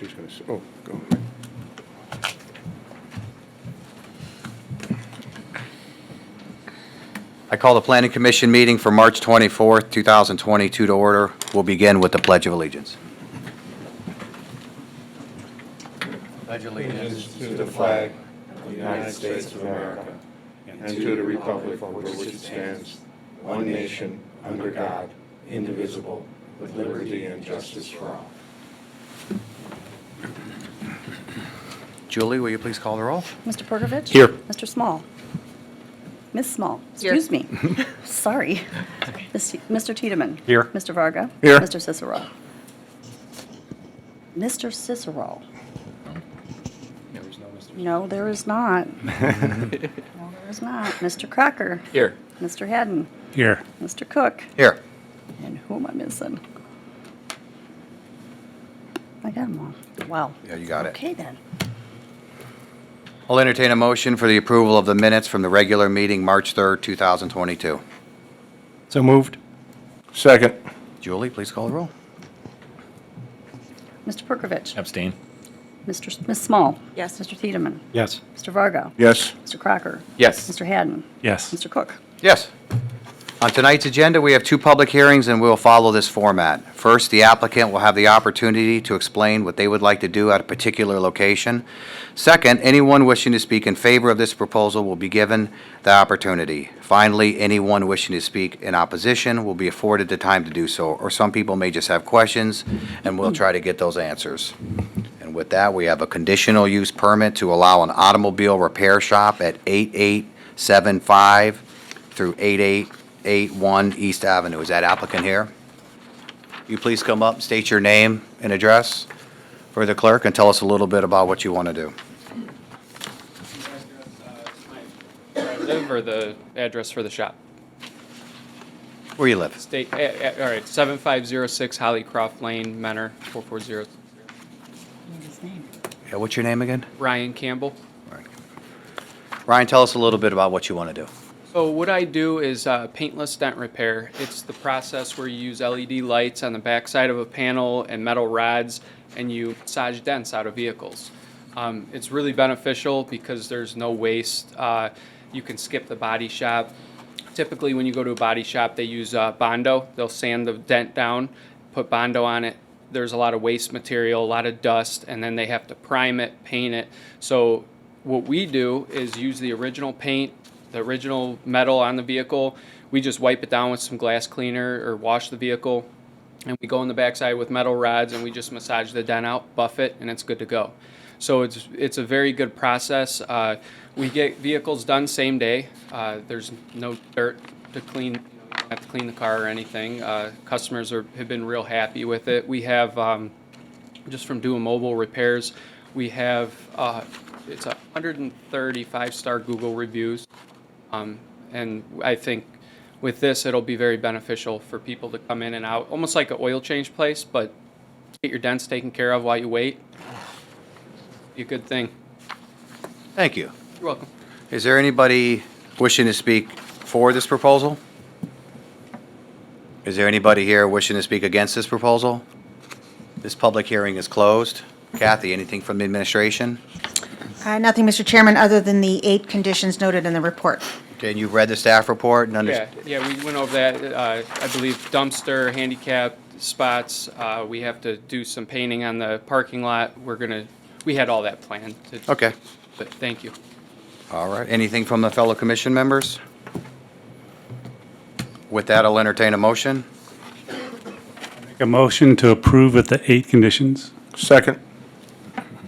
she's going to, oh, go. I call the Planning Commission meeting for March 24th, 2022 to order. We'll begin with the Pledge of Allegiance. Pledge Allegiance to the flag of the United States of America and to the republic for which it stands, one nation, under God, indivisible, with liberty and justice for all. Julie, will you please call the roll? Mr. Perkovich? Here. Mr. Small? Ms. Small? Here. Excuse me. Sorry. Mr. Tiedemann? Here. Mr. Varga? Here. Mr. Cicero? Mr. Cicero? No, there is not. No, there is not. Mr. Crocker? Here. Mr. Haddon? Here. Mr. Cook? Here. And who am I missing? I got them all. Wow. Yeah, you got it. Okay, then. I'll entertain a motion for the approval of the minutes from the regular meeting, March 3rd, 2022. So moved. Second. Julie, please call the roll. Mr. Perkovich? Abstain. Ms. Small? Yes. Mr. Tiedemann? Yes. Mr. Varga? Yes. Mr. Crocker? Yes. Mr. Haddon? Yes. Mr. Cook? Yes. On tonight's agenda, we have two public hearings, and we'll follow this format. First, the applicant will have the opportunity to explain what they would like to do at a particular location. Second, anyone wishing to speak in favor of this proposal will be given the opportunity. Finally, anyone wishing to speak in opposition will be afforded the time to do so, or some people may just have questions, and we'll try to get those answers. And with that, we have a conditional use permit to allow an automobile repair shop at 8875 through 8881 East Avenue. Is that applicant here? You please come up, state your name and address for the clerk, and tell us a little bit about what you want to do. Where I live or the address for the shop? Where you live? State, all right, 7506 Hollycroft Lane, Manor, 440. Yeah, what's your name again? Ryan Campbell. Ryan, tell us a little bit about what you want to do. So what I do is paintless dent repair. It's the process where you use LED lights on the backside of a panel and metal rods, and you massage dents out of vehicles. It's really beneficial because there's no waste. You can skip the body shop. Typically, when you go to a body shop, they use Bondo. They'll sand the dent down, put Bondo on it. There's a lot of waste material, a lot of dust, and then they have to prime it, paint it. So what we do is use the original paint, the original metal on the vehicle. We just wipe it down with some glass cleaner or wash the vehicle, and we go in the backside with metal rods and we just massage the dent out, buff it, and it's good to go. So it's a very good process. We get vehicles done same day. There's no dirt to clean. You don't have to clean the car or anything. Customers have been real happy with it. We have, just from doing mobile repairs, we have, it's 130 five-star Google reviews. And I think with this, it'll be very beneficial for people to come in and out, almost like an oil change place, but get your dents taken care of while you wait. Be a good thing. Thank you. You're welcome. Is there anybody wishing to speak for this proposal? Is there anybody here wishing to speak against this proposal? This public hearing is closed. Kathy, anything from the administration? Nothing, Mr. Chairman, other than the 8 conditions noted in the report. Okay, and you've read the staff report and Yeah, we went over that. I believe dumpster, handicap spots. We have to do some painting on the parking lot. We had all that planned. Okay. But thank you. All right. Anything from the fellow commission members? With that, I'll entertain a motion. Make a motion to approve with the 8 conditions. Second.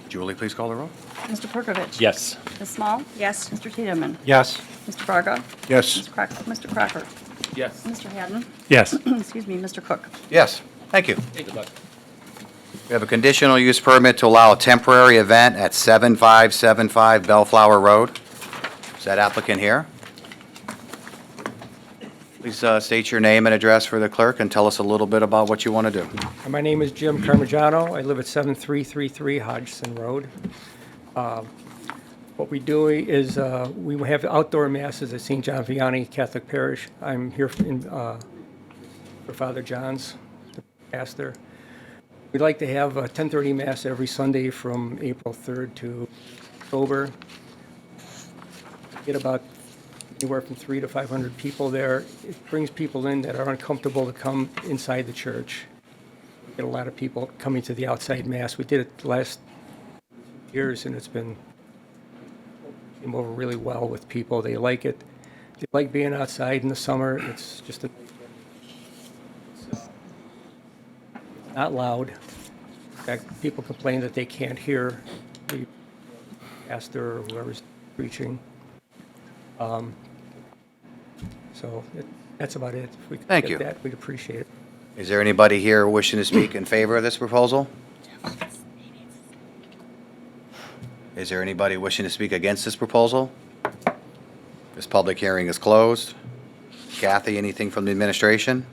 Julie, please call the roll. Mr. Perkovich? Yes. Ms. Small? Yes. Mr. Tiedemann? Yes. Mr. Varga? Yes. Mr. Crocker? Yes. Mr. Haddon? Yes. Excuse me, Mr. Cook? Yes. Thank you. Good luck. We have a conditional use permit to allow a temporary event at 7575 Bellflower Road. Is that applicant here? Please state your name and address for the clerk and tell us a little bit about what you want to do. My name is Jim Carmigiano. I live at 7333 Hodgson Road. What we do is we have outdoor masses at St. John Vianney Catholic Parish. I'm here for Father John's, the pastor. We'd like to have a 10:30 Mass every Sunday from April 3rd to October. Get about anywhere from 300 to 500 people there. It brings people in that are uncomfortable to come inside the church. We get a lot of people coming to the outside Mass. We did it the last years, and it's came over really well with people. They like it. They like being outside in the summer. It's just not loud. In fact, people complain that they can't hear the pastor or whoever's preaching. That's about it. If we could Thank get you. that, we'd appreciate it. Is there anybody here wishing to speak in favor of this proposal? Is there anybody wishing to speak against this proposal? This public hearing is closed. Kathy, anything from the administration?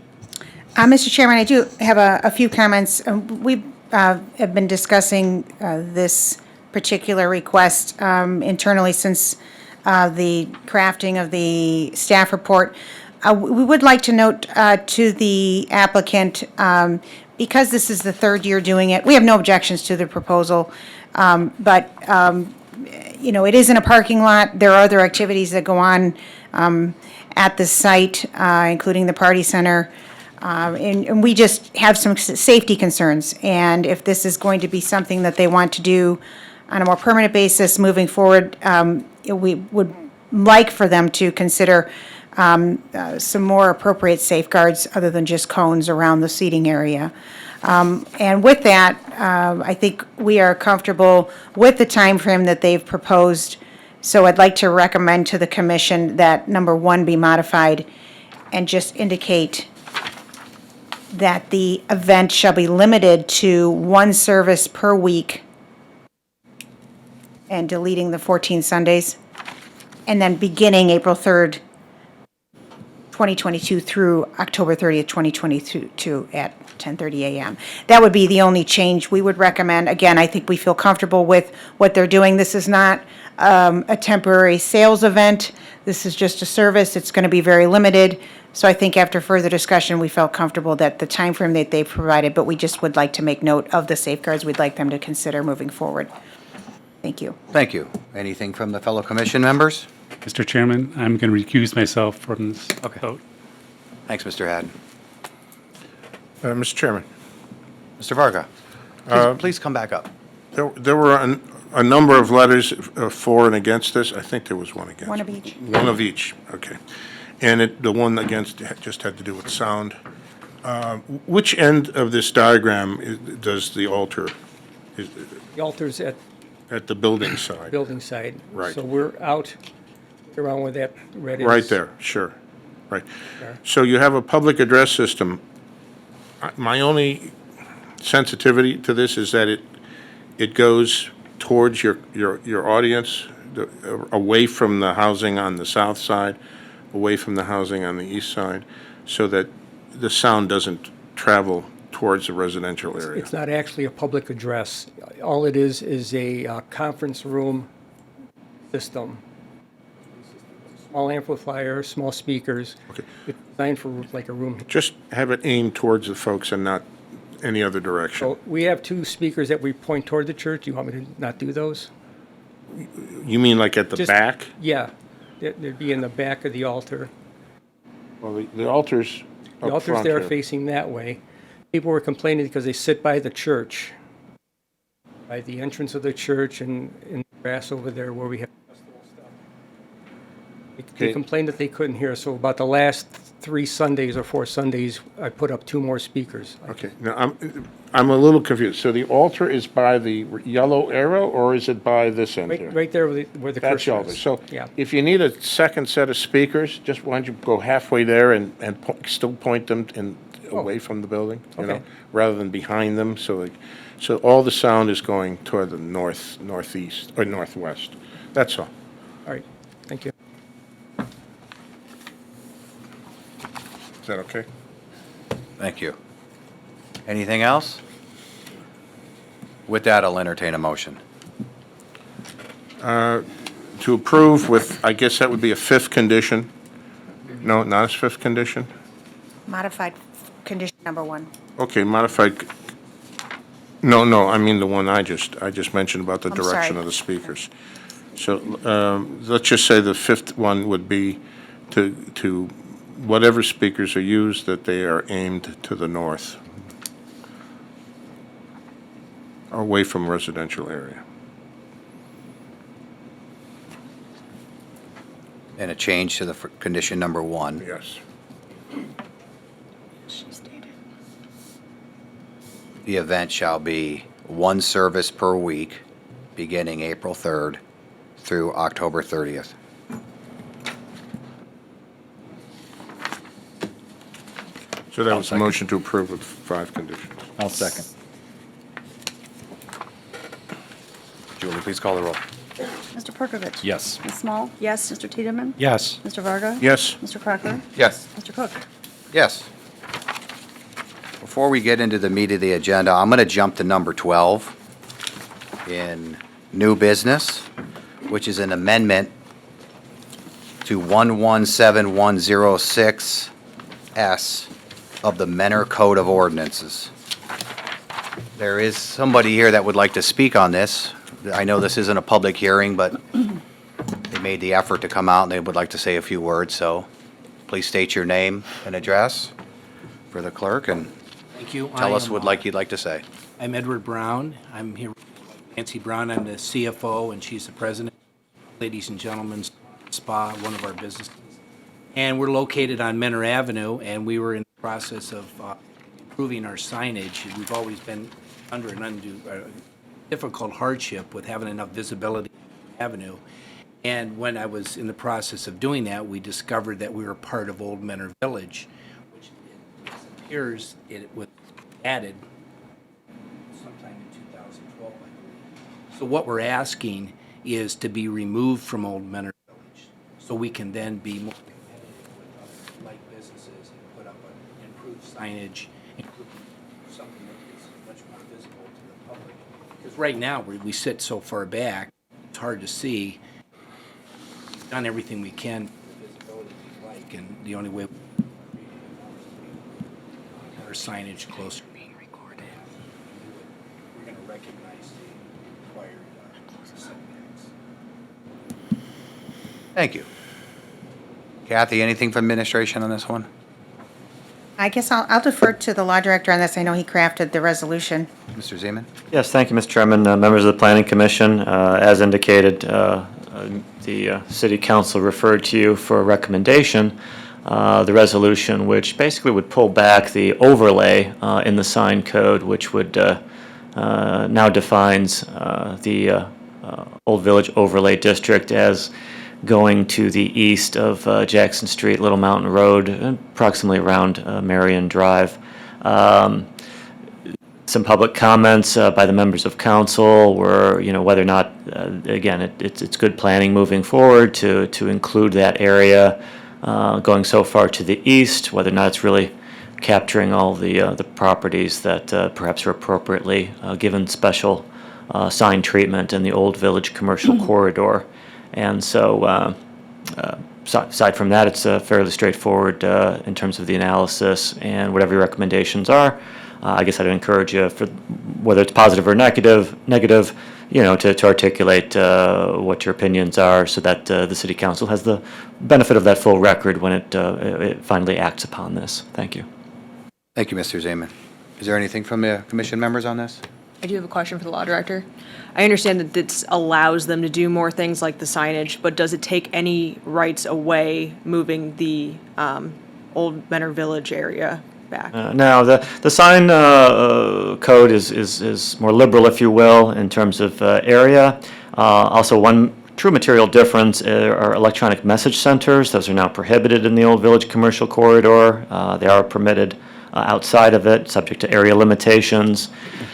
Mr. Chairman, I do have a few comments. We have been discussing this particular request internally since the crafting of the staff report. We would like to note to the applicant, because this is the third year doing it, we have no objections to the proposal, but it is in a parking lot. There are other activities that go on at the site, including the party center. And we just have some safety concerns. And if this is going to be something that they want to do on a more permanent basis moving forward, we would like for them to consider some more appropriate safeguards other than just cones around the seating area. And with that, I think we are comfortable with the time frame that they've proposed. So I'd like to recommend to the commission that number 1 be modified and just indicate that the event shall be limited to 1 service per week and deleting the 14 Sundays, and then beginning April 3rd, 2022 through October 30th, 2022 at 10:30 a.m. That would be the only change we would recommend. Again, I think we feel comfortable with what they're doing. This is not a temporary sales event. This is just a service. It's going to be very limited. So I think after further discussion, we felt comfortable that the time frame that they provided, but we just would like to make note of the safeguards we'd like them to consider moving forward. Thank you. Thank you. Anything from the fellow commission members? Mr. Chairman, I'm going to recuse myself from this Okay. vote. Thanks, Mr. Haddon. Mr. Chairman, Mr. Varga, please come back up. there were a number of letters for and against this. I think there was one against. One of each. One of each, okay. And the one against just had to do with sound. Which end of this diagram does the altar, is The altar's at at the building side? building side. Right. So we're out around where that red is. Right there, sure, right. There. So you have a public address system. My only sensitivity to this is that it goes towards your audience, away from the housing on the south side, away from the housing on the east side, so that the sound doesn't travel towards the residential area. It's not actually a public address. All it is a conference room system. Small amplifier, small speakers. Okay. It's designed for like a room. Just have it aimed towards the folks and not any other direction. So we have 2 speakers that we point toward the church. Do you want me to not do those? You mean like at the Just- back? Yeah. They'd be in the back of the altar. Well, the altar's The up altar's front there here. facing that way. People were complaining because they sit by the church, by the entrance of the church and in the grass over there where we have festival stuff. They Okay. complained that they couldn't hear, so about the last 3 Sundays or 4 Sundays, I put up 2 more speakers. Okay, now I'm a little confused. So the altar is by the yellow arrow, or is it by this end here? Right there where the That's the cursor altar. is. So Yeah. if you need a second set of speakers, just why don't you go halfway there and still point them away from the building? You know, Okay. rather than behind them, so all the sound is going toward the northeast, or northwest. That's all. All right, thank you. Is that okay? Thank you. Anything else? With that, I'll entertain a motion. To approve with, I guess that would be a 5th condition. No, not a 5th condition? Modified condition number 1. Okay, modified No, I mean the one I just mentioned about the I'm direction sorry. of the speakers. So let's just say the fifth one would be to whatever speakers are used, that they are aimed to the north, away from residential area. And a change to the condition number 1. Yes. The event shall be one service per week, beginning April 3rd through October 30th. So that was a motion to approve with 5 conditions. I'll second. Julie, please call the roll. Mr. Perkovich. Yes. Ms. Small. Yes. Mr. Tiedemann. Yes. Mr. Varga. Yes. Mr. Crocker. Yes. Mr. Cook. Yes. Before we get into the meat of the agenda, I'm going to jump to number 12 in new business, which is an amendment to 117106S of the Manor Code of Ordinances. There is somebody here that would like to speak on this. I know this isn't a public hearing, but they made the effort to come out and they would like to say a few words, so please state your name and address for the clerk and Thank you. tell us what you'd like to say. I'm Edward Brown. I'm here with Nancy Brown. I'm the CFO, and she's the president. Ladies and gentlemen, Spa, one of our businesses. And we're located on Manor Avenue, and we were in the process of improving our signage. We've always been under an undue, difficult hardship with having enough visibility on the avenue. And when I was in the process of doing that, we discovered that we were part of Old Manor Village, which it appears it was added sometime in 2012, I believe. So what we're asking is to be removed from Old Manor Village, so we can then be more competitive with other like businesses and put up an improved signage, including something that is much more visible to the public. Because right now, we sit so far back, it's hard to see. We've done everything we can for the visibility we like, and the only way our signage closer. We're going to recognize the required setbacks. Thank you. Kathy, anything from administration on this one? I guess I'll defer to the law director on this. I know he crafted the resolution. Mr. Zeman? Yes, thank you, Mr. Chairman. Members of the Planning Commission, as indicated, the City Council referred to you for a recommendation, the resolution which basically would pull back the overlay in the sign code, which would now defines the Old Village Overlay District as going to the east of Jackson Street, Little Mountain Road, approximately around Marion Drive. Some public comments by the members of council were, whether or not, again, it's good planning moving forward to include that area going so far to the east, whether or not it's really capturing all the properties that perhaps are appropriately given special sign treatment in the Old Village Commercial Corridor. And so, aside from that, it's fairly straightforward in terms of the analysis, and whatever your recommendations are, I guess I'd encourage you, for whether it's positive or negative, to articulate what your opinions are, so that the City Council has the benefit of that full record when it finally acts upon this. Thank you. Thank you, Mr. Zeman. Is there anything from the commission members on this? I do have a question for the law director. I understand that this allows them to do more things like the signage, but does it take any rights away moving the Old Manor Village area back? Now, the sign code is more liberal, if you will, in terms of area. Also, one true material difference are electronic message centers. Those are now prohibited in the Old Village Commercial Corridor. They are permitted outside of it, subject to area limitations.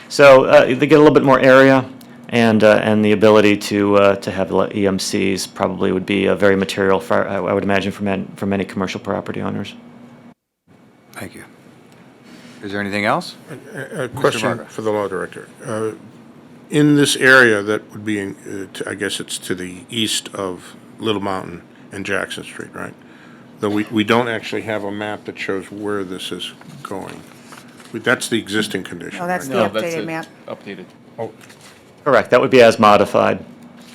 So they get a little bit more area, and the ability to have EMCs probably would be very material, I would imagine, for many commercial property owners. Thank you. Is there anything else? A question Varga. for the law director. In this area that would be, I guess it's to the east of Little Mountain and Jackson Street, right? Though we don't actually have a map that shows where this is going. That's the existing condition, Oh, that's right? the updated map. Updated. Correct, that would be as modified.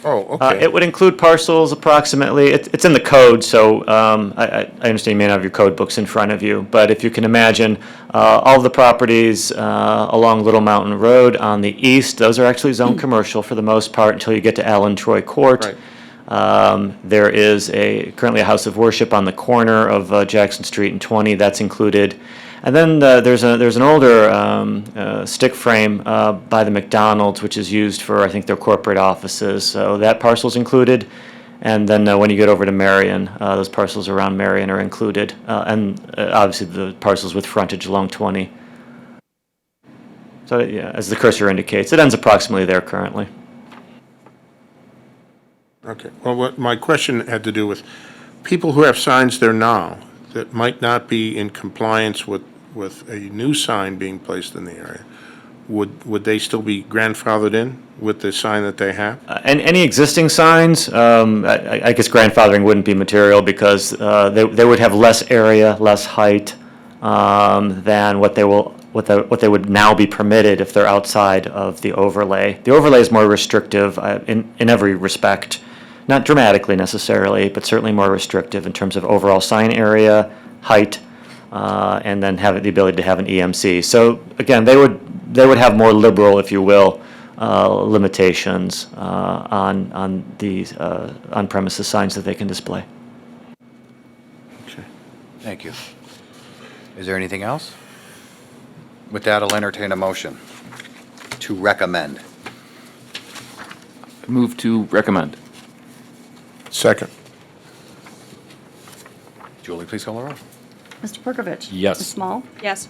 Oh, okay. It would include parcels approximately, it's in the code, so I understand you may not have your code books in front of you, but if you can imagine, all of the properties along Little Mountain Road on the east, those are actually zoned commercial for the most part until you get to Allen Troy Court. Right. There is currently a house of worship on the corner of Jackson Street and 20, that's included. And then there's an older stick frame by the Mcdonald's, which is used for, I think, their corporate offices. So that parcel's included. And then when you get over to Marion, those parcels around Marion are included. And obviously the parcels with frontage along 20. So yeah, as the cursor indicates, it ends approximately there currently. Okay. Well, what my question had to do with people who have signs there now that might not be in compliance with a new sign being placed in the area. Would they still be grandfathered in with the sign that they have? And any existing signs, I guess grandfathering wouldn't be material because they would have less area, less height than what they would now be permitted if they're outside of the overlay. The overlay is more restrictive in every respect, not dramatically necessarily, but certainly more restrictive in terms of overall sign area, height, and then have the ability to have an EMC. So again, they would have more liberal, if you will, limitations on these on-premises signs that they can display. Okay. Thank you. Is there anything else? With that, I'll entertain a motion to recommend. Move to recommend. Second. Julie, please call the roll. Mr. Perkovich. Yes. Ms. Small. Yes.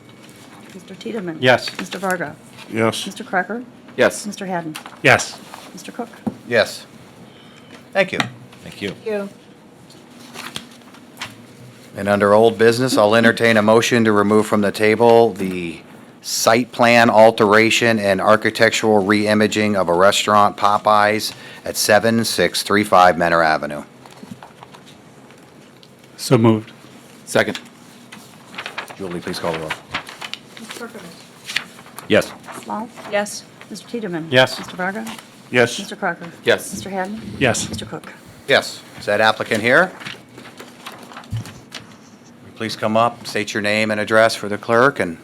Mr. Tiedemann. Yes. Mr. Varga. Yes. Mr. Krecker. Yes. Mr. Hadden. Yes. Mr. Cook. Yes. Thank you. Thank you. You. And under old business, I'll entertain a motion to remove from the table the site plan alteration and architectural re-imaging of a restaurant, Popeyes, at 7635 Manor Avenue. So moved. Second. Julie, please call the roll. Mr. Perkovich. Yes. Small. Yes. Mr. Tiedemann. Yes. Mr. Varga. Yes. Mr. Crocker. Yes. Mr. Hadden. Yes. Mr. Cook. Yes. Is that applicant here? Please come up, state your name and address for the clerk, and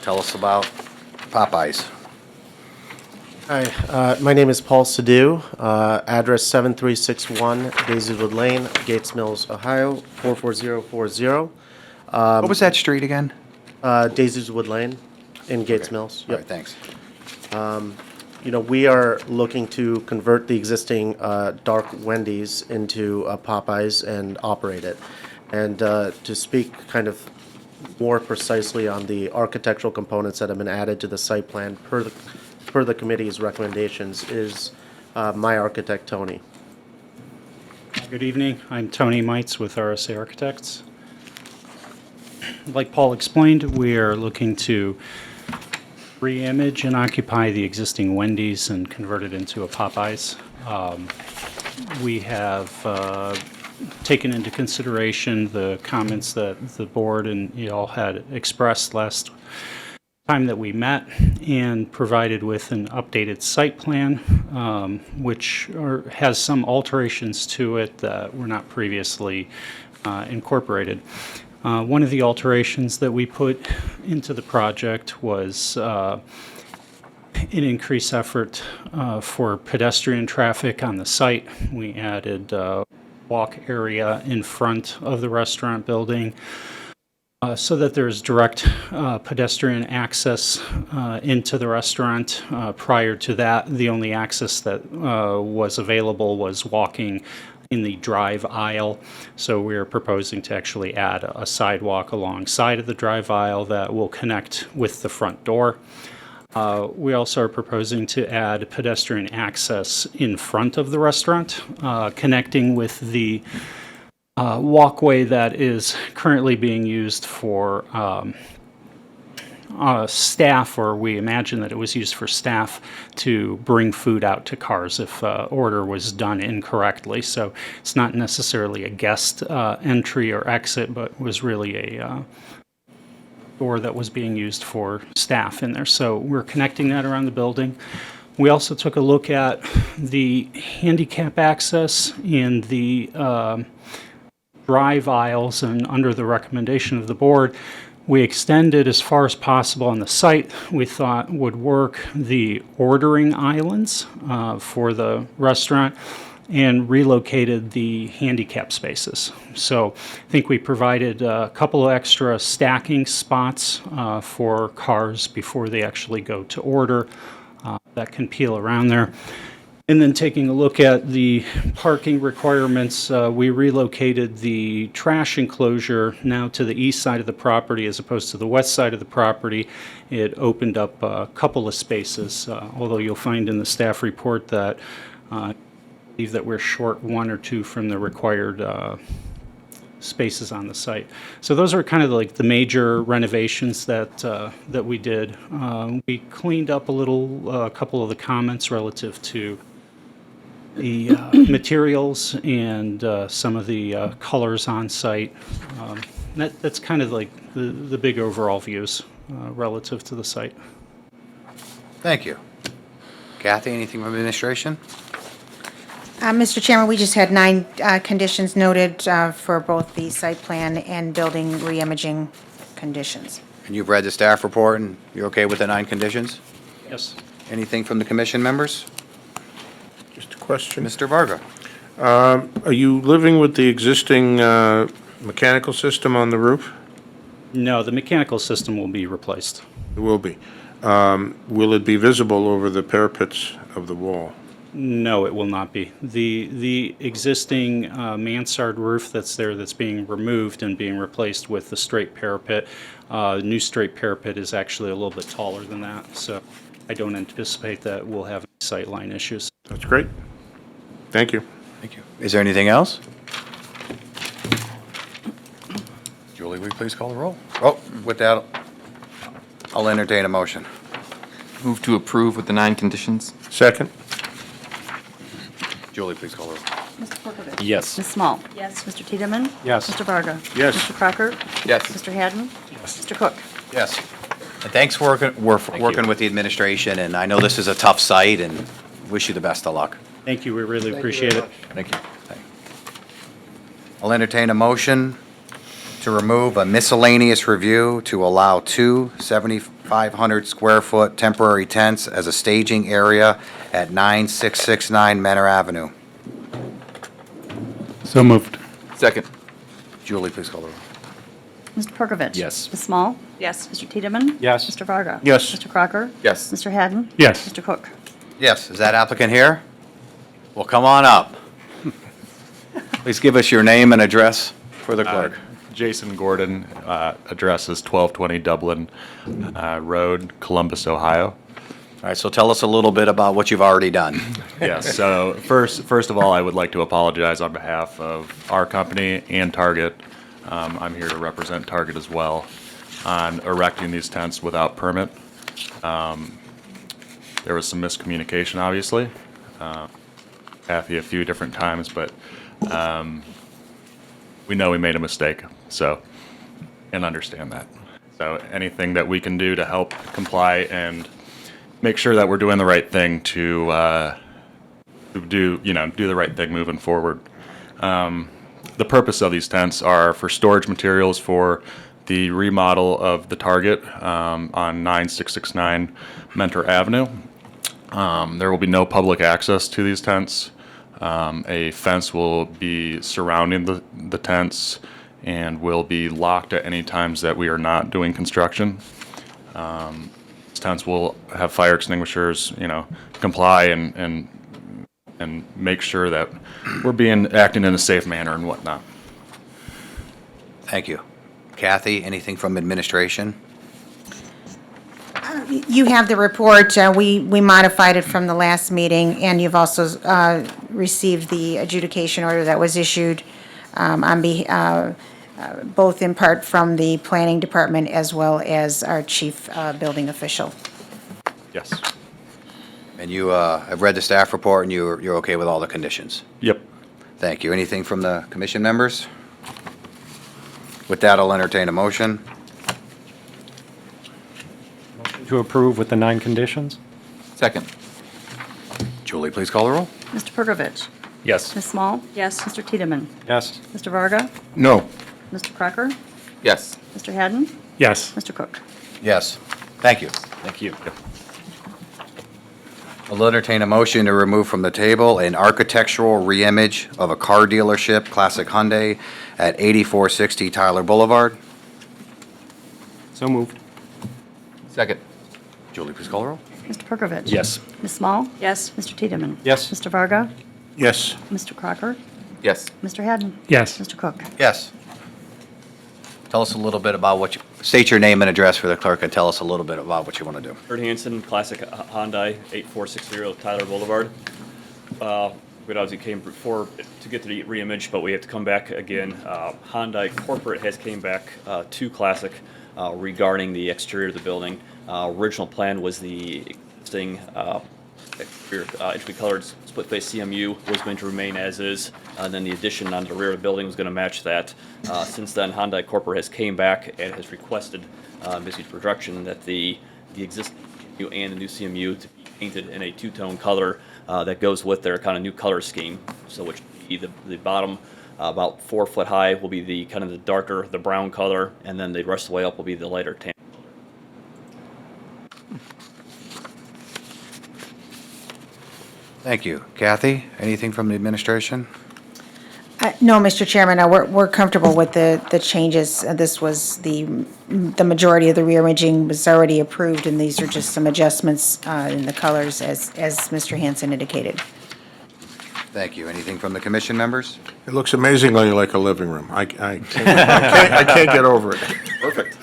tell us about Popeyes. Hi, my name is Paul Sadu, address 7361 Daisywood Lane, Gates Mills, Ohio, 44040. What was that street again? Daisywood Lane in Gates Mills. All Yep. right, thanks. We are looking to convert the existing Dark Wendy's into Popeyes and operate it. And to speak kind of more precisely on the architectural components that have been added to the site plan per the committee's recommendations is my architect, Tony. Good evening. I'm Tony Mites with RSA Architects. Like Paul explained, we are looking to re-image and occupy the existing Wendy's and convert it into a Popeyes. We have taken into consideration the comments that the board and you all had expressed last time that we met and provided with an updated site plan, which has some alterations to it that were not previously incorporated. One of the alterations that we put into the project was an increased effort for pedestrian traffic on the site. We added walk area in front of the restaurant building so that there's direct pedestrian access into the restaurant. Prior to that, the only access that was available was walking in the drive aisle. So we're proposing to actually add a sidewalk alongside of the drive aisle that will connect with the front door. We also are proposing to add pedestrian access in front of the restaurant, connecting with the walkway that is currently being used for staff, or we imagine that it was used for staff to bring food out to cars if order was done incorrectly. So it's not necessarily a guest entry or exit, but was really door that was being used for staff in there. So we're connecting that around the building. We also took a look at the handicap access in the drive aisles, and under the recommendation of the board, we extended as far as possible on the site we thought would work the ordering islands for the restaurant and relocated the handicap spaces. So I think we provided a couple of extra stacking spots for cars before they actually go to order that can peel around there. And then taking a look at the parking requirements, we relocated the trash enclosure now to the east side of the property as opposed to the west side of the property. It opened up a couple of spaces, although you'll find in the staff report that I believe that we're short one or two from the required spaces on the site. So those are kind of like the major renovations that that we did. We cleaned up a couple of the comments relative to the materials and some of the colors on site. That's kind of like the big overall views relative to the site. Thank you. Kathy, anything from administration? Mr. Chairman, we just had 9 conditions noted for both the site plan and building reimaging conditions. And you've read the staff report, and you're okay with the 9 conditions? Yes. Anything from the commission members? Just a question. Mr. Varga? Are you living with the existing mechanical system on the roof? No, the mechanical system will be replaced. It will be. Will it be visible over the parapets of the wall? No, it will not be. The existing mansard roof that's there that's being removed and being replaced with the straight parapet. New straight parapet is actually a little bit taller than that, so I don't anticipate that we'll have any sightline issues. That's great. Thank you. Thank you. Is there anything else? Julie, will you please call the roll? Oh, with that, I'll entertain a motion. Move to approve with the 9 conditions. Second? Julie, please call the roll. Mr. Perkovich. Yes. Ms. Small. Yes. Mr. Tiedemann. Yes. Mr. Varga. Yes. Mr. Crocker. Yes. Mr. Hadden. Mr. Cook. Yes. And thanks for working with the administration, and I know this is a tough site, and wish you the best of luck. Thank you, we really appreciate it. Thank you. I'll entertain a motion to remove a miscellaneous review to allow 2 7,500 square foot temporary tents as a staging area at 9669 Manor Avenue. So moved. Second. Julie, please call the roll. Mr. Perkovich. Yes. Ms. Small. Yes. Mr. Tiedemann. Yes. Mr. Varga. Yes. Mr. Crocker. Yes. Mr. Hadden. Yes. Mr. Cook. Yes, is that applicant here? Well, come on up. Please give us your name and address for the clerk. Jason Gordon, address is 1220 Dublin Road, Columbus, Ohio. All right, so tell us a little bit about what you've already done. Yes, so first of all, I would like to apologize on behalf of our company and Target. I'm here to represent Target as well on erecting these tents without permit. There was some miscommunication, obviously. Kathy a few different times, but we know we made a mistake, so, and understand that. So anything that we can do to help comply and make sure that we're doing the right thing to do the right thing moving forward. The purpose of these tents are for storage materials for the remodel of the Target on 9669 Mentor Avenue. There will be no public access to these tents. A fence will be surrounding the tents and will be locked at any times that we are not doing construction. These tents will have fire extinguishers, comply and make sure that we're acting in a safe manner and whatnot. Thank you. Kathy, anything from administration? You have the report. We modified it from the last meeting, and you've also received the adjudication order that was issued both in part from the planning department as well as our chief building official. Yes. And you have read the staff report, and you're okay with all the conditions? Yep. Thank you. Anything from the commission members? With that, I'll entertain a motion. To approve with the 9 conditions? Second. Julie, please call the roll. Mr. Perkovich. Yes. Ms. Small. Yes. Mr. Tiedemann. Yes. Mr. Varga. No. Mr. Crocker. Yes. Mr. Hadden. Yes. Mr. Cook. Yes. Thank you. Thank you. I'll entertain a motion to remove from the table an architectural reimage of a car dealership, Classic Hyundai, at 8460 Tyler Boulevard. So moved. Second. Julie, please call the roll. Mr. Perkovich. Yes. Ms. Small. Yes. Mr. Tiedemann. Yes. Mr. Varga. Yes. Mr. Crocker. Yes. Mr. Hadden. Yes. Mr. Cook. Yes. Tell us a little bit about what you, state your name and address for the clerk, and tell us a little bit about what you want to do. Kurt Hansen, Classic Hyundai, 8460 Tyler Boulevard. We obviously came before to get the reimage, but we have to come back again. Hyundai Corporate has came back to Classic regarding the exterior of the building. Original plan was the existing exterior entry colored split face CMU was going to remain as is, and then the addition on the rear of the building was going to match that. Since then, Hyundai Corporate has came back and has requested, basically production, that the existing CMU and the new CMU to be painted in a two-tone color that goes with their kind of new color scheme. So which would be the bottom about 4 foot high will be the kind of the darker, the brown color, and then the rest of the way up will be the lighter tan. Thank you. Kathy, anything from the administration? No, Mr. Chairman, no, we're comfortable with the changes. This was the majority of the reimaging was already approved, and these are just some adjustments in the colors as Mr. Hansen indicated. Thank you. Anything from the commission members? It looks amazingly like a living room. I can't get over it. Perfect.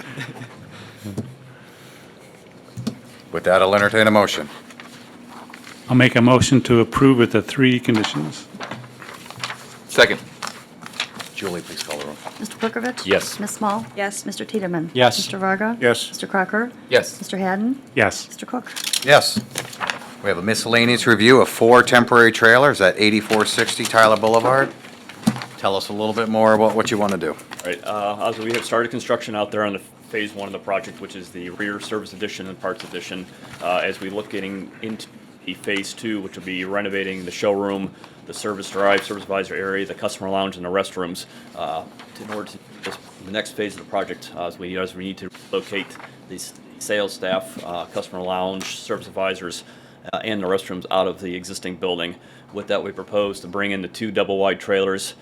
With that, I'll entertain a motion. I'll make a motion to approve with the 3 conditions. Second. Julie, please call the roll. Mr. Perkovich. Yes. Ms. Small. Yes. Mr. Tiedemann. Yes. Mr. Varga. Yes. Mr. Crocker. Yes. Mr. Hadden. Yes. Mr. Cook. Yes. We have a miscellaneous review of 4 temporary trailers at 8460 Tyler Boulevard. Tell us a little bit more about what you want to do. All right, also we have started construction out there on the phase 1 of the project, which is the rear service addition and parts addition. As we look getting into the phase 2, which will be renovating the showroom, the service drive, service advisor area, the customer lounge, and the restrooms. In order to the next phase of the project, as we need to locate the sales staff, customer lounge, service advisors, and the restrooms out of the existing building. With that, we propose to bring in the 2 double-wide trailers.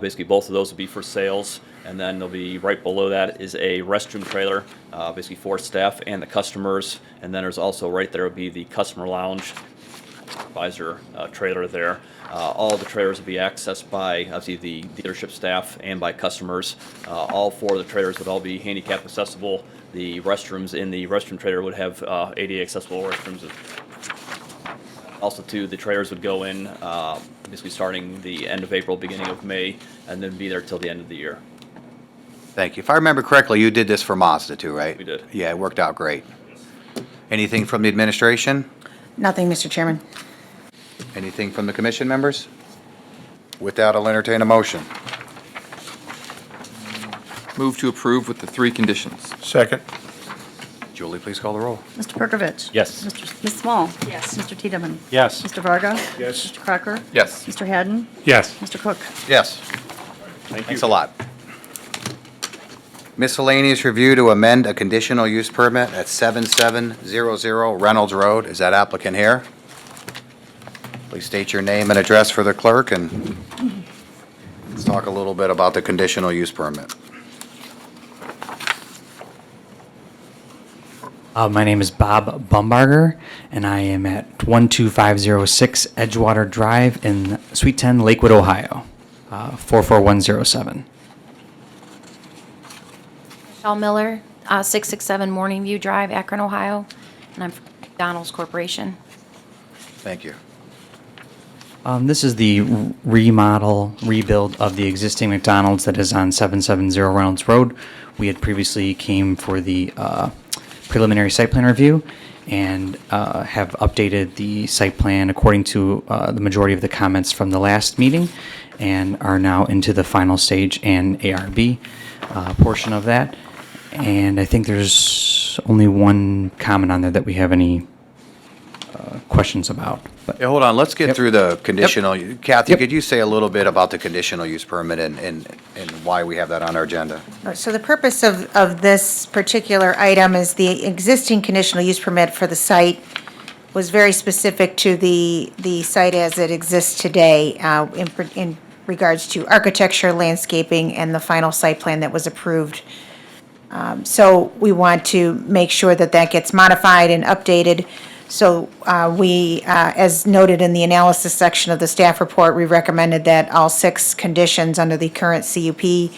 Basically, both of those will be for sales, and then there'll be right below that is a restroom trailer, basically for staff and the customers. And then there's also right there will be the customer lounge advisor trailer there. All the trailers will be accessed by obviously the dealership staff and by customers. All 4 of the trailers would all be handicap accessible. The restrooms in the restroom trailer would have ADA accessible restrooms. Also, too, the trailers would go in basically starting the end of April, beginning of May, and then be there till the end of the year. Thank you. If I remember correctly, you did this for Mazda too, right? We did. Yeah, it worked out great. Anything from the administration? Nothing, Mr. Chairman. Anything from the commission members? With that, I'll entertain a motion. Move to approve with the 3 conditions. Second. Julie, please call the roll. Mr. Perkovich. Yes. Ms. Small. Yes. Mr. Tiedemann. Yes. Mr. Varga. Yes. Mr. Crocker. Yes. Mr. Hadden. Yes. Mr. Cook. Yes. Thank you. Thanks a lot. Miscellaneous review to amend a conditional use permit at 7700 Reynolds Road. Is that applicant here? Please state your name and address for the clerk, and let's talk a little bit about the conditional use permit. My name is Bob Bumbarger, and I am at 12506 Edgewater Drive in Suite 10, Lakewood, Ohio, 44107. Michelle Miller, 667 Morning View Drive, Akron, Ohio, and I'm from Mcdonald's Corporation. Thank you. This is the rebuild of the existing McDonald's that is on 770 Reynolds Road. We had previously came for the preliminary site plan review and have updated the site plan according to the majority of the comments from the last meeting and are now into the final stage and ARB portion of that. And I think there's only one comment on there that we have any questions about. But Yeah, hold on, let's get through the conditional. Kathy, Yep. could you say a little bit about the conditional use permit and why we have that on our agenda? So the purpose of this particular item is the existing conditional use permit for the site was very specific to the site as it exists today, in regards to architecture, landscaping, and the final site plan that was approved. So we want to make sure that that gets modified and updated. So we, as noted in the analysis section of the staff report, we recommended that all 6 conditions under the current CUP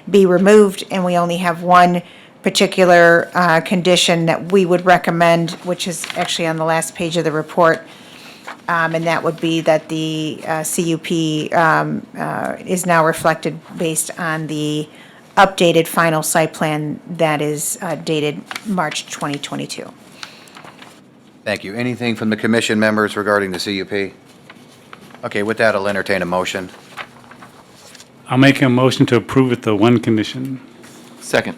be removed, and we only have one particular condition that we would recommend, which is actually on the last page of the report, and that would be that the CUP is now reflected based on the updated final site plan that is dated March 2022. Thank you. Anything from the commission members regarding the CUP? Okay, with that, I'll entertain a motion. I'll make a motion to approve with the one condition. Second.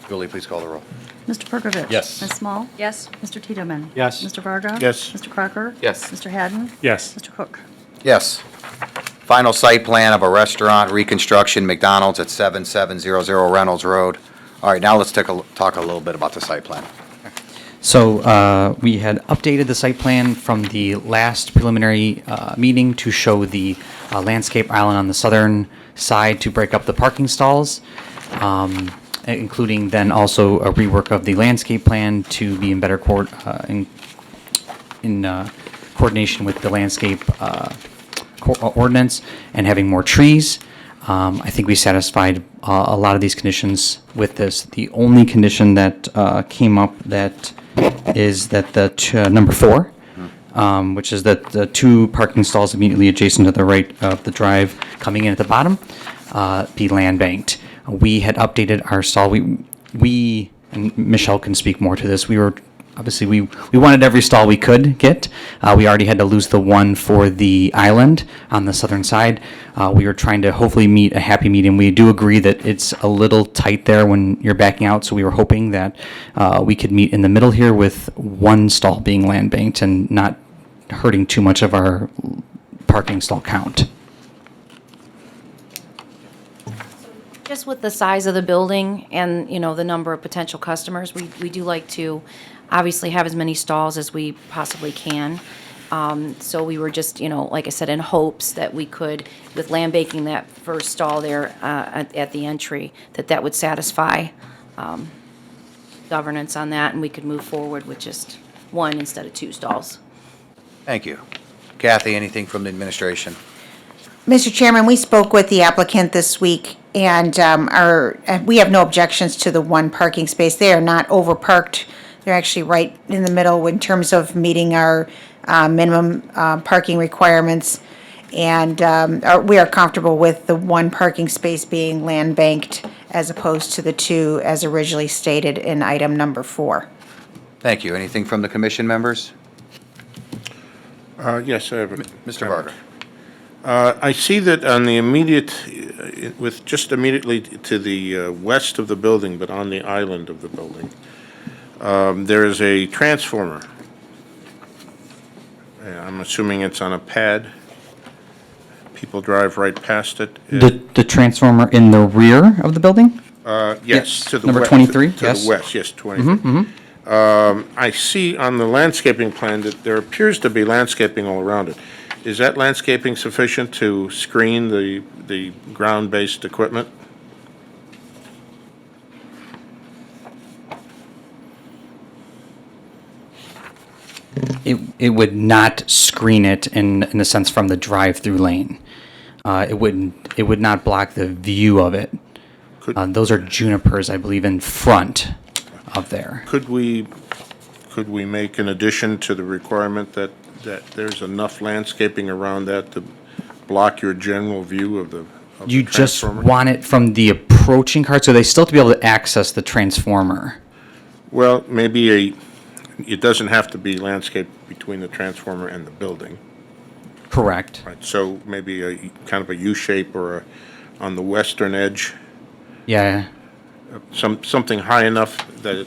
Julie, please call the roll. Mr. Perkovich. Yes. Ms. Small. Yes. Mr. Tiedemann. Yes. Mr. Varga. Yes. Mr. Crocker. Yes. Mr. Hadden. Yes. Mr. Cook. Yes. Final site plan of a restaurant reconstruction, McDonald's at 7700 Reynolds Road. All right, now let's talk a little bit about the site plan. So we had updated the site plan from the last preliminary meeting to show the landscape island on the southern side to break up the parking stalls, including then also a rework of the landscape plan to be in better coordination with the landscape ordinance and having more trees. I think we satisfied a lot of these conditions with this. The only condition that came up that is that the number 4, which is that the 2 parking stalls immediately adjacent to the right of the drive coming in at the bottom be land banked. We had updated our stall. We and Michelle can speak more to this. We were obviously we wanted every stall we could get. We already had to lose the one for the island on the southern side. We were trying to hopefully meet a happy medium. We do agree that it's a little tight there when you're backing out, so we were hoping that we could meet in the middle here with one stall being land banked and not hurting too much of our parking stall count. Just with the size of the building and, the number of potential customers, we do like to obviously have as many stalls as we possibly can. So we were just, like I said, in hopes that we could, with land banking that first stall there at the entry, that would satisfy governance on that, and we could move forward with just 1 instead of 2 stalls. Thank you. Kathy, anything from the administration? Mr. Chairman, we spoke with the applicant this week, and we have no objections to the 1 parking space. They are not over-parked. They're actually right in the middle in terms of meeting our minimum parking requirements. And we are comfortable with the 1 parking space being land banked as opposed to the 2 as originally stated in item number 4. Thank you. Anything from the commission members? Yes, I have a Mr. Varga. I see that on the just immediately to the west of the building, but on the island of the building, there is a transformer. I'm assuming it's on a pad. People drive right past it. The transformer in the rear of the building? Yes, to the Number west. 23, To yes. the west, yes, 23. I see on the landscaping plan that there appears to be landscaping all around it. Is that landscaping sufficient to screen the ground-based equipment? It would not screen it in a sense from the drive-through lane. It would not block the view of it. Those are junipers, I believe, in front of there. Could we make an addition to the requirement that there's enough landscaping around that to block your general view of the You just transformer? want it from the approaching cart, so they still to be able to access the transformer. Well, maybe it doesn't have to be landscaped between the transformer and the building. Correct. Right, so maybe a kind of a U shape or on the western edge. Yeah. something high enough that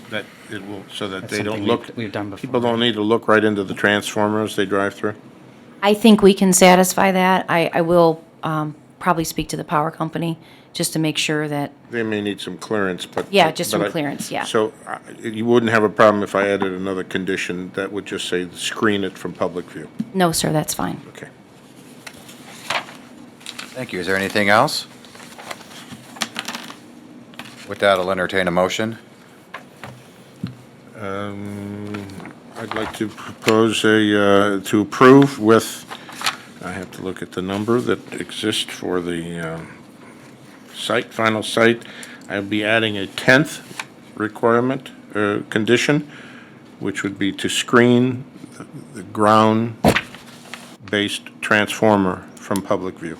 it will, so that That's they don't something look. we've done before. People don't need to look right into the transformer as they drive through? I think we can satisfy that. I will probably speak to the power company just to make sure that, They may need some clearance, but. yeah, just but some I- clearance, yeah. So you wouldn't have a problem if I added another condition that would just say, screen it from public view? No, sir, that's fine. Okay. Thank you. Is there anything else? With that, I'll entertain a motion. I'd like to propose to approve with, I have to look at the number that exists for the final site. I'll be adding a 10th requirement, condition, which would be to screen the ground-based transformer from public view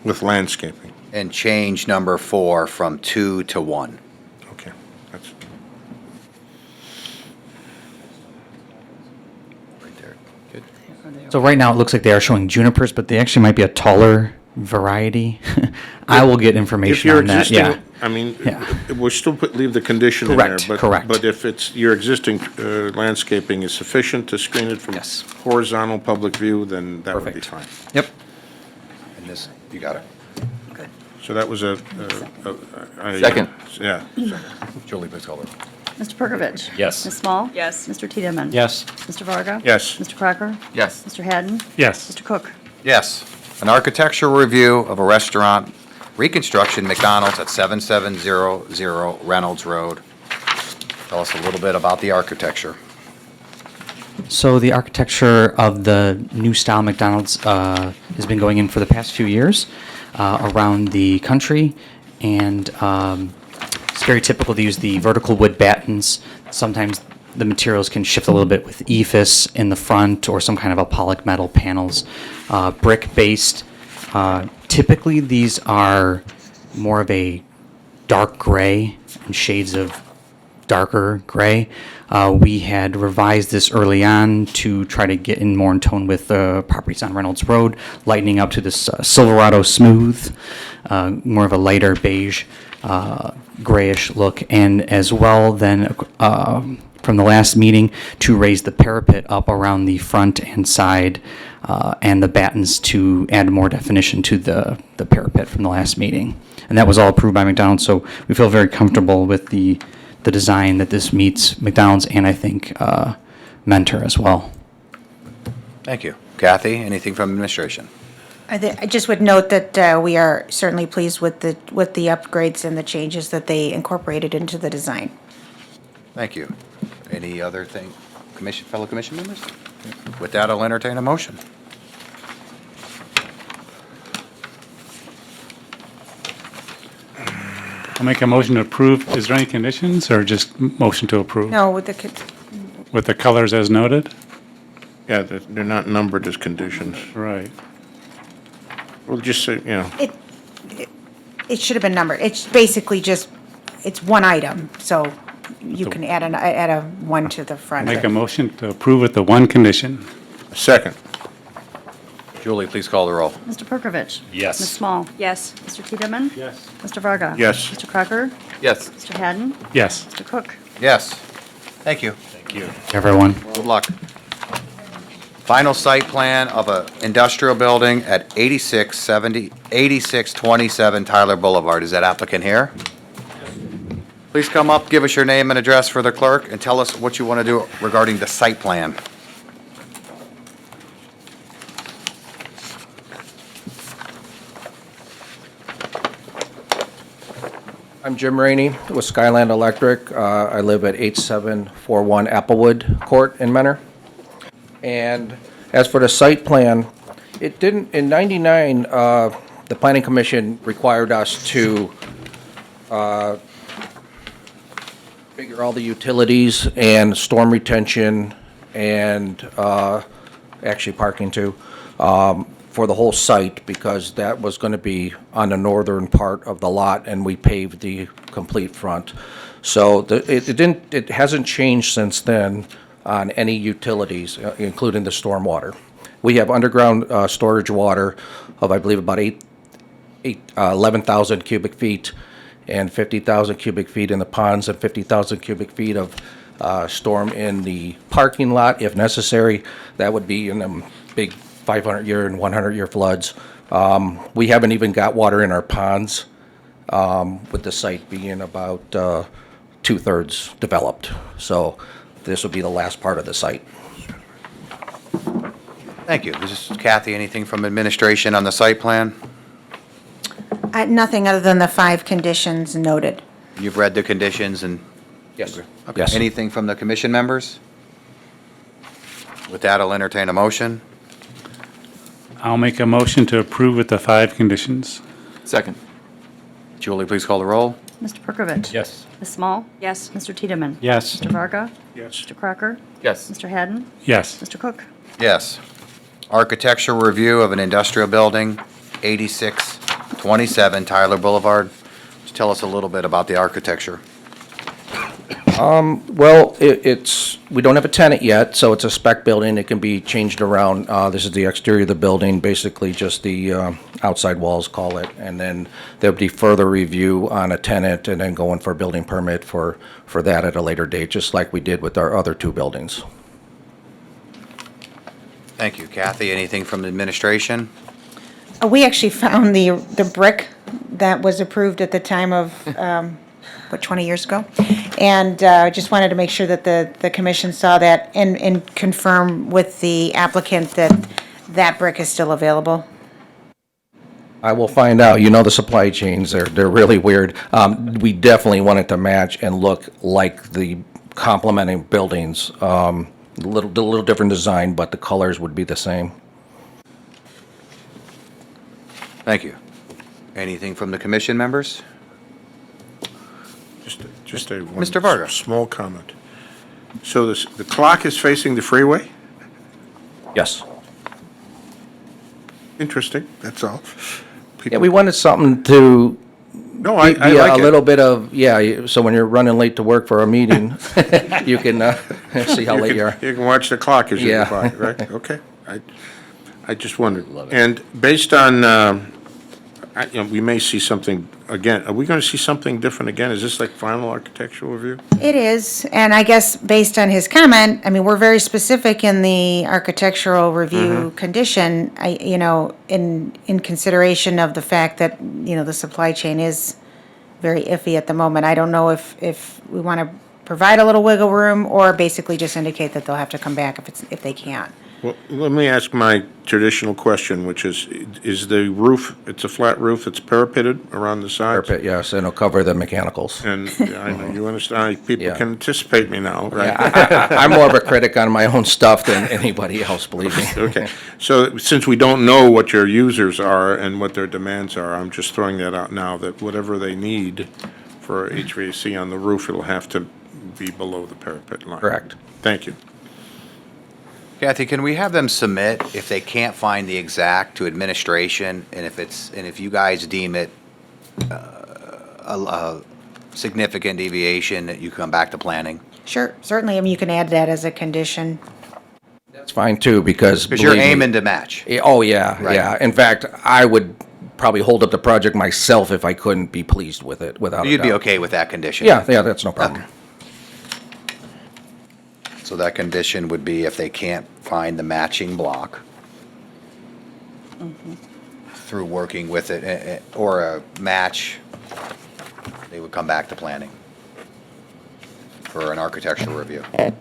with landscaping. And change number 4 from 2 to 1. Okay, that's. Right there. Good. So right now, it looks like they are showing junipers, but they actually might be a taller variety. I will get If information you're on that, yeah. existing, I mean, Yeah. we'll still leave the condition in there. Correct, but- correct. But if it's, your existing landscaping is sufficient to screen it from Yes. horizontal public view, then that would be Perfect. fine. Yep. And this, you got it. So that was a Second. Yeah. Julie, please call it. Mr. Perkovich. Yes. Ms. Small. Yes. Mr. Tiedemann. Yes. Mr. Varga. Yes. Mr. Crocker. Yes. Mr. Hadden. Yes. Mr. Cook. Yes. An architectural review of a restaurant reconstruction McDonald's at 7700 Reynolds Road. Tell us a little bit about the architecture. So the architecture of the new style McDonald's has been going in for the past few years around the country, and it's very typical to use the vertical wood battens. Sometimes the materials can shift a little bit with ephes in the front or some kind of a pollock metal panels. Brick-based. Typically, these are more of a dark gray and shades of darker gray. We had revised this early on to try to get in more in tone with the properties on Reynolds Road, lightening up to this Silverado Smooth, more of a lighter beige, grayish look, and as well then from the last meeting to raise the parapet up around the front and side and the battens to add more definition to the parapet from the last meeting. And that was all approved by McDonald's, so we feel very comfortable with the design that this meets McDonald's and I think Mentor as well. Thank you. Kathy, anything from administration? I just would note that we are certainly pleased with the upgrades and the changes that they incorporated into the design. Thank you. Any other thing, fellow commission members? With that, I'll entertain a motion. I'll make a motion to approve. Is there any conditions or just motion to approve? No, with With the colors as noted? Yeah, they're not numbered as conditions. Right. We'll just say, it should have been numbered. It's basically just, it's one item, so you can add a one to the front. Make a motion to approve with the one condition. Second. Julie, please call the roll. Mr. Perkovich. Yes. Ms. Small. Yes. Mr. Tiedemann. Yes. Mr. Varga. Yes. Mr. Crocker. Yes. Mr. Hadden. Yes. Mr. Cook. Yes. Thank you. Thank you. Everyone. Good luck. Final site plan of a industrial building at 8627 Tyler Boulevard. Is that applicant here? Please come up, give us your name and address for the clerk, and tell us what you want to do regarding the site plan. I'm Jim Rainey with Skyland Electric. I live at 8741 Applewood Court in Manor. And as for the site plan, it didn't, in 99, the Planning Commission required us to figure all the utilities and storm retention and actually parking too, for the whole site, because that was going to be on the northern part of the lot, and we paved the complete front. So it hasn't changed since then on any utilities, including the storm water. We have underground storage water of, I believe, about 11,000 cubic feet, and 50,000 cubic feet in the ponds and 50,000 cubic feet of storm in the parking lot if necessary. That would be in them big 500-year and 100-year floods. We haven't even got water in our ponds, with the site being about 2/3 developed. So this will be the last part of the site. Thank you. This is Kathy, anything from administration on the site plan? Nothing other than the 5 conditions noted. You've read the conditions and? Yes. Okay. Yes. Anything from the commission members? With that, I'll entertain a motion. I'll make a motion to approve with the 5 conditions. Second. Julie, please call the roll. Mr. Perkovich. Yes. Ms. Small. Yes. Mr. Tiedemann. Yes. Mr. Varga. Yes. Mr. Crocker. Yes. Mr. Hadden. Yes. Mr. Cook. Yes. Architectural review of an industrial building, 8627 Tyler Boulevard. Just tell us a little bit about the architecture. Well, we don't have a tenant yet, so it's a spec building. It can be changed around. This is the exterior of the building, basically just the outside walls, call it. And then there'll be further review on a tenant and then going for a building permit for that at a later date, just like we did with our other 2 buildings. Thank you. Kathy, anything from the administration? We actually found the brick that was approved at the time of, 20 years ago? And just wanted to make sure that the commission saw that and confirm with the applicant that that brick is still available. I will find out. You know the supply chains, they're really weird. We definitely want it to match and look like the complementing buildings. A little different design, but the colors would be the same. Thank you. Anything from the commission members? Just a Mr. Varga. small comment. So the clock is facing the freeway? Yes. Interesting, that's all. Yeah, we wanted something to No, I be like a it. little bit of, so when you're running late to work for a meeting, you can see how late you are. You can watch the clock as you Yeah. go by, right? Okay. I just wondered. And based on, we may see something again. Are we going to see something different again? Is this like final architectural review? It is, and I guess based on his comment, I mean, we're very specific in the architectural review condition, in consideration of the fact that, the supply chain is very iffy at the moment. I don't know if we want to provide a little wiggle room or basically just indicate that they'll have to come back if they can't. Well, let me ask my traditional question, which is the roof, it's a flat roof, it's parapeted around the sides? Parapet, yes, and it'll cover the mechanicals. And I know you understand, people Yeah. can anticipate me now, right? Yeah, I'm more of a critic on my own stuff than anybody else, believe me. Okay, so since we don't know what your users are and what their demands are, I'm just throwing that out now, that whatever they need for HVAC on the roof, it'll have to be below the parapet line. Correct. Thank you. Kathy, can we have them submit if they can't find the exact to administration, and if you guys deem it a significant deviation, that you come back to planning? Sure, certainly, I mean, you can add that as a condition. That's fine too, because. Because you're believe me- aiming to match. Oh, yeah, Right. yeah. In fact, I would probably hold up the project myself if I couldn't be pleased with it, without a You'd be doubt. okay with that condition? Yeah, that's no problem. So that condition would be if they can't find the matching block through working with it, or a match, they would come back to planning for an architectural review. That'd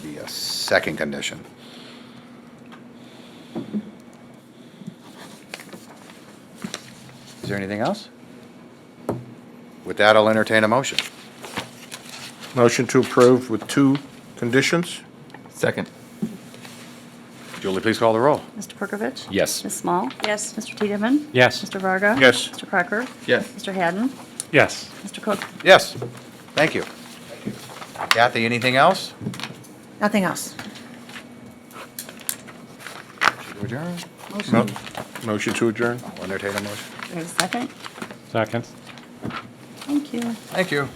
be a second condition. Is there anything else? With that, I'll entertain a motion. Motion to approve with 2 conditions? Second. Julie, please call the roll. Mr. Perkovich. Yes. Ms. Small. Yes. Mr. Tiedemann. Yes. Mr. Varga. Yes. Mr. Crocker. Yes. Mr. Hadden. Yes. Mr. Cook. Yes. Thank you. Kathy, anything else? Nothing else. To adjourn? Motion to adjourn? I'll entertain a motion. Do we have a second? Second. Thank you. Thank you.